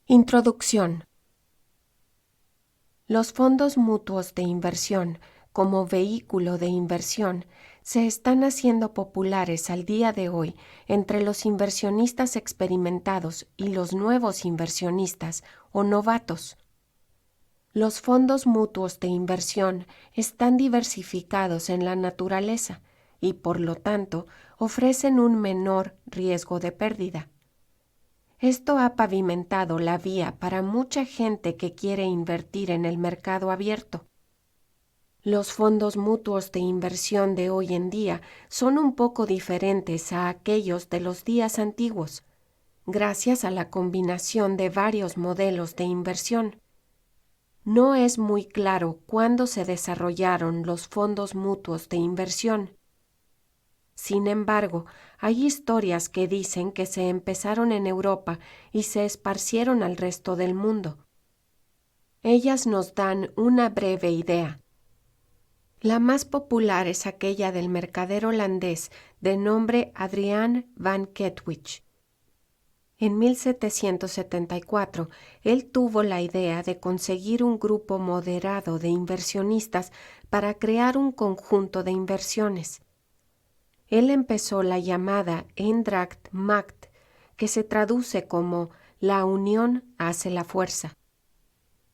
Introducción. Los fondos mutuos de inversión, como vehículo de inversión, se están haciendo populares al día de hoy entre los inversionistas experimentados y los nuevos inversionistas o novatos. Los fondos mutuos de inversión están diversificados en la naturaleza y, por lo tanto, ofrecen un menor riesgo de pérdida. Esto ha pavimentado la vía para mucha gente que quiere invertir en el mercado abierto. Los fondos mutuos de inversión de hoy en día son un poco diferentes a aquellos de los días antiguos, gracias a la combinación de varios modelos de inversión. No es muy claro cuándo se desarrollaron los fondos mutuos de inversión. Sin embargo, hay historias que dicen que se empezaron en Europa y se esparcieron al resto del mundo. Ellas nos dan una breve idea. La más popular es aquella del mercader holandés de nombre Adriaan van Kettwich. En 1774, él tuvo la idea de conseguir un grupo moderado de inversionistas para crear un conjunto de inversiones. Él empezó la llamada Eendracht Macht, que se traduce como la unión hace la fuerza.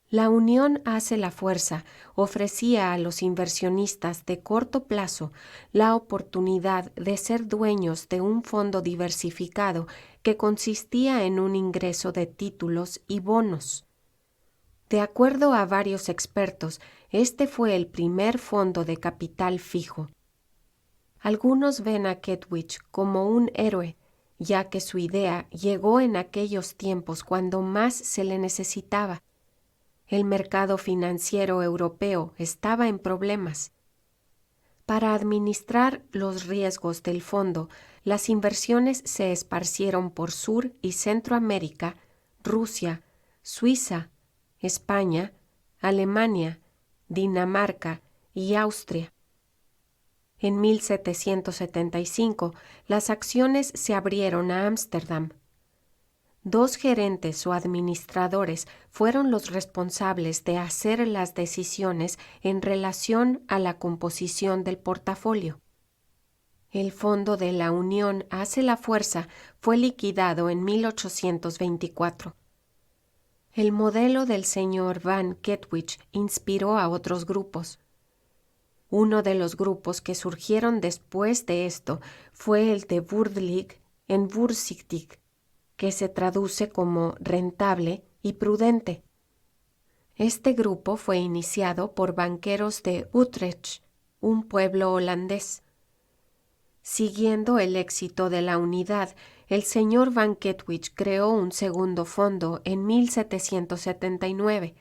La unión hace la fuerza ofrecía a los inversionistas de corto plazo la oportunidad de ser dueños de un fondo diversificado que consistía en un ingreso de títulos y bonos. De acuerdo a varios expertos, este fue el primer fondo de capital fijo. Algunos ven a Kettwich como un héroe, ya que su idea llegó en aquellos tiempos cuando más se le necesitaba. El mercado financiero europeo estaba en problemas. Para administrar los riesgos del fondo, las inversiones se esparcieron por Sur y Centroamérica, Rusia, Suiza, España, Alemania, Dinamarca y Austria. En 1775, las acciones se abrieron a Ámsterdam. 2 gerentes o administradores fueron los responsables de hacer las decisiones en relación a la composición del portafolio. El Fondo de la Unión hace la fuerza fue liquidado en 1824. El modelo del señor Van Kettwich inspiró a otros grupos. Uno de los grupos que surgieron después de esto fue el de Voordelig en Voorzichtig, que se traduce como rentable y prudente. Este grupo fue iniciado por banqueros de Utrecht, un pueblo holandés. Siguiendo el éxito de la unidad, el señor Van Kettwich creó un segundo fondo en 1779,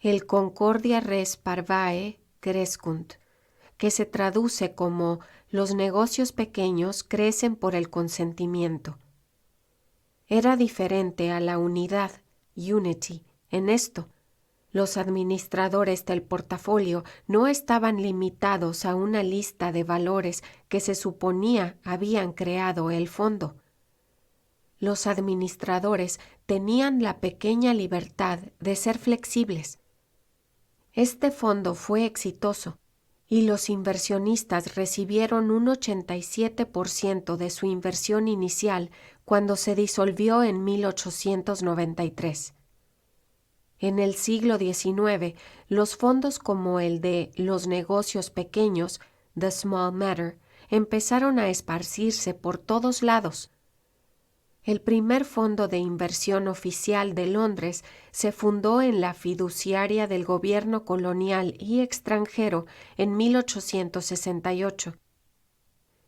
el Concordia Res Parvae Crescunt, que se traduce como los negocios pequeños crecen por el consentimiento. Era diferente a la unidad, Unity, en esto. Los administradores del portafolio no estaban limitados a una lista de valores que se suponía habían creado el fondo. Los administradores tenían la pequeña libertad de ser flexibles. Este fondo fue exitoso y los inversionistas recibieron un 87% de su inversión inicial cuando se disolvió en 1893. En el siglo XIX, los fondos como el de los negocios pequeños, The Small Matter, empezaron a esparcirse por todos lados. El primer fondo de inversión oficial de Londres se fundó en la fiduciaria del gobierno colonial y extranjero en 1868.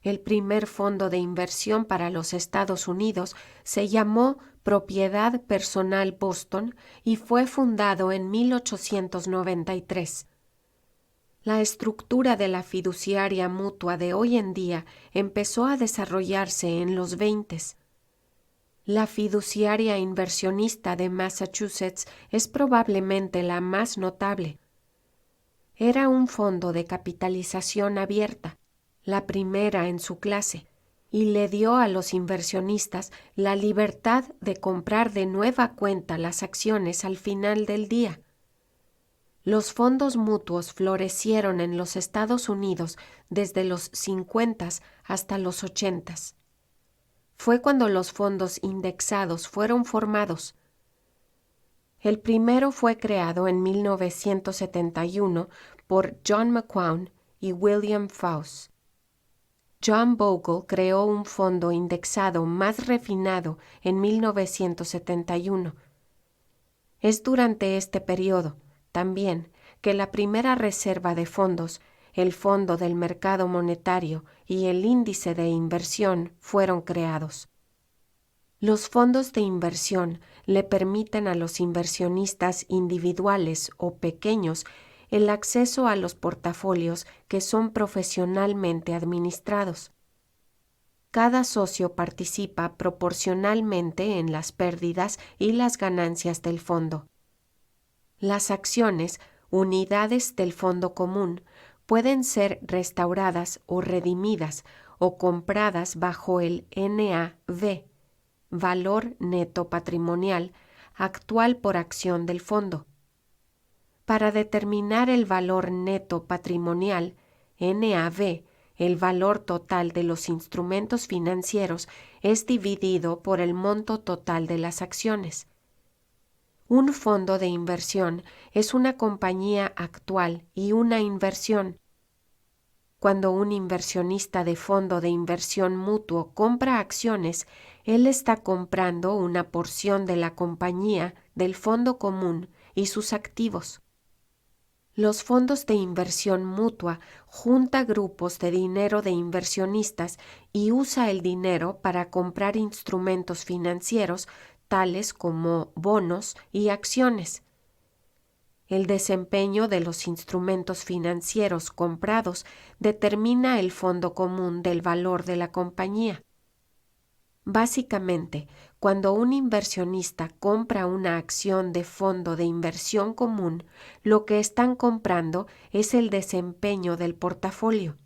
El primer fondo de inversión para los Estados Unidos se llamó Propiedad Personal Boston y fue fundado en 1893. La estructura de la fiduciaria mutua de hoy en día empezó a desarrollarse en los 20. La fiduciaria inversionista de Massachusetts es probablemente la más notable. Era un fondo de capitalización abierta, la primera en su clase, y le dio a los inversionistas la libertad de comprar de nueva cuenta las acciones al final del día. Los fondos mutuos florecieron en los Estados Unidos desde los 50 hasta los 80. Fue cuando los fondos indexados fueron formados. El primero fue creado en 1971 por John McQuown y William Faust. John Bogle creó un fondo indexado más refinado en 1971. Es durante este periodo, también, que la primera reserva de fondos, el Fondo del Mercado Monetario y el Índice de Inversión fueron creados. Los fondos de inversión le permiten a los inversionistas individuales o pequeños el acceso a los portafolios que son profesionalmente administrados. Cada socio participa proporcionalmente en las pérdidas y las ganancias del fondo. Las acciones, unidades del fondo común, pueden ser restauradas o redimidas o compradas bajo el NAV, valor neto patrimonial, actual por acción del fondo. Para determinar el valor neto patrimonial, NAV, el valor total de los instrumentos financieros es dividido por el monto total de las acciones. Un fondo de inversión es una compañía actual y una inversión. Cuando un inversionista de fondo de inversión mutuo compra acciones, él está comprando una porción de la compañía, del fondo común y sus activos. Los fondos de inversión mutua junta grupos de dinero de inversionistas y usa el dinero para comprar instrumentos financieros tales como bonos y acciones. El desempeño de los instrumentos financieros comprados determina el fondo común del valor de la compañía. Básicamente, cuando un inversionista compra una acción de fondo de inversión común, lo que están comprando es el desempeño del portafolio.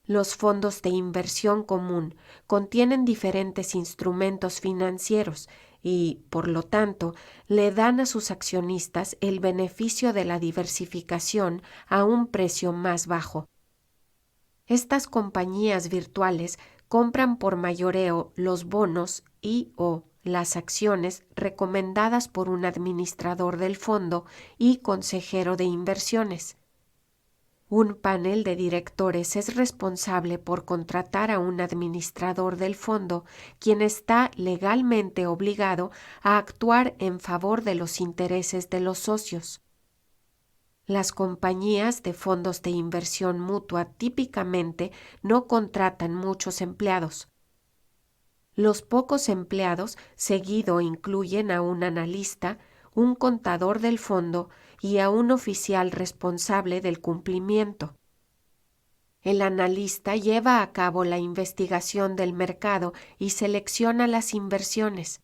Los fondos de inversión común contienen diferentes instrumentos financieros y, por lo tanto, le dan a sus accionistas el beneficio de la diversificación a un precio más bajo. Estas compañías virtuales compran por mayoreo los bonos y/o las acciones recomendadas por un administrador del fondo y consejero de inversiones. Un panel de directores es responsable por contratar a un administrador del fondo, quien está legalmente obligado a actuar en favor de los intereses de los socios. Las compañías de fondos de inversión mutua típicamente no contratan muchos empleados. Los pocos empleados seguido incluyen a un analista, un contador del fondo y a un oficial responsable del cumplimiento. El analista lleva a cabo la investigación del mercado y selecciona las inversiones.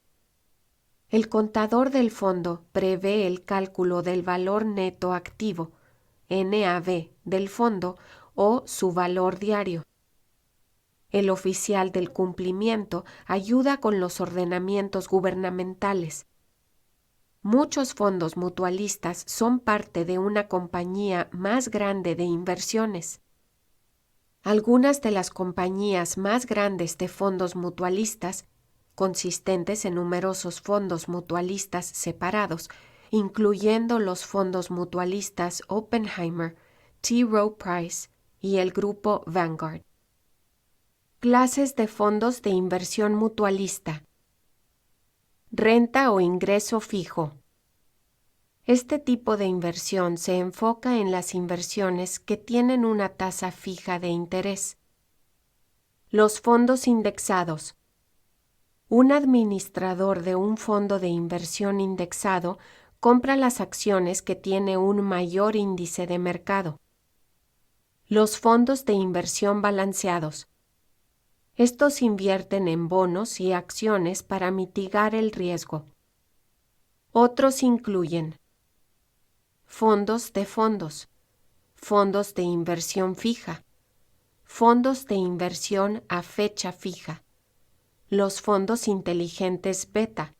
El contador del fondo prevé el cálculo del valor neto activo, NAV, del fondo o su valor diario. El oficial del cumplimiento ayuda con los ordenamientos gubernamentales. Muchos fondos mutualistas son parte de una compañía más grande de inversiones. Algunas de las compañías más grandes de fondos mutualistas, consistentes en numerosos fondos mutualistas separados, incluyendo los fondos mutualistas Oppenheimer, T. Rowe Price y el grupo Vanguard. Clases de fondos de inversión mutualista. Renta o ingreso fijo. Este tipo de inversión se enfoca en las inversiones que tienen una tasa fija de interés. Los fondos indexados. Un administrador de un fondo de inversión indexado compra las acciones que tiene un mayor índice de mercado. Los fondos de inversión balanceados. Estos invierten en bonos y acciones para mitigar el riesgo. Otros incluyen fondos de inversión fija, Fondos de inversión a fecha fija. Los fondos inteligentes beta.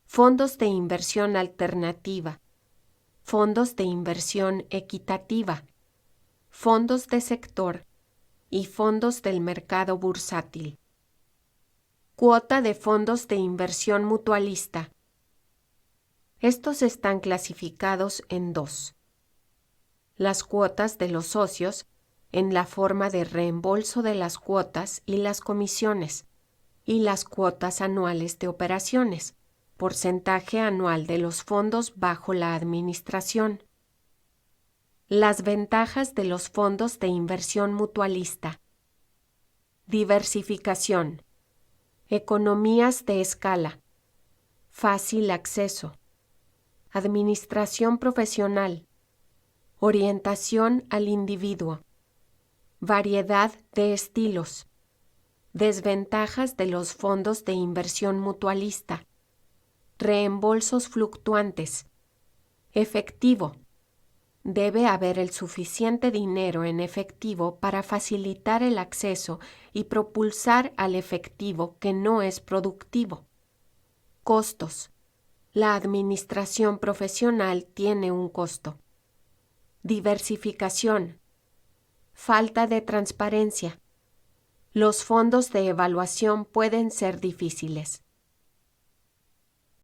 Fondos de inversión alternativa. Fondos de inversión equitativa. Fondos de sector y fondos del mercado bursátil. Cuota de fondos de inversión mutualista. Estos están clasificados en dos. Las cuotas de los socios, en la forma de reembolso de las cuotas y las comisiones, y las cuotas anuales de operaciones, porcentaje anual de los fondos bajo la administración. Las ventajas de los fondos de inversión mutualista. Diversificación. Economías de escala. Fácil acceso. Administración profesional. Orientación al individuo. Variedad de estilos. Desventajas de los fondos de inversión mutualista. Reembolsos fluctuantes. Efectivo. Debe haber el suficiente dinero en efectivo para facilitar el acceso y propulsar al efectivo que no es productivo. Costos. La administración profesional tiene un costo. Diversificación. Falta de transparencia. Los fondos de evaluación pueden ser difíciles.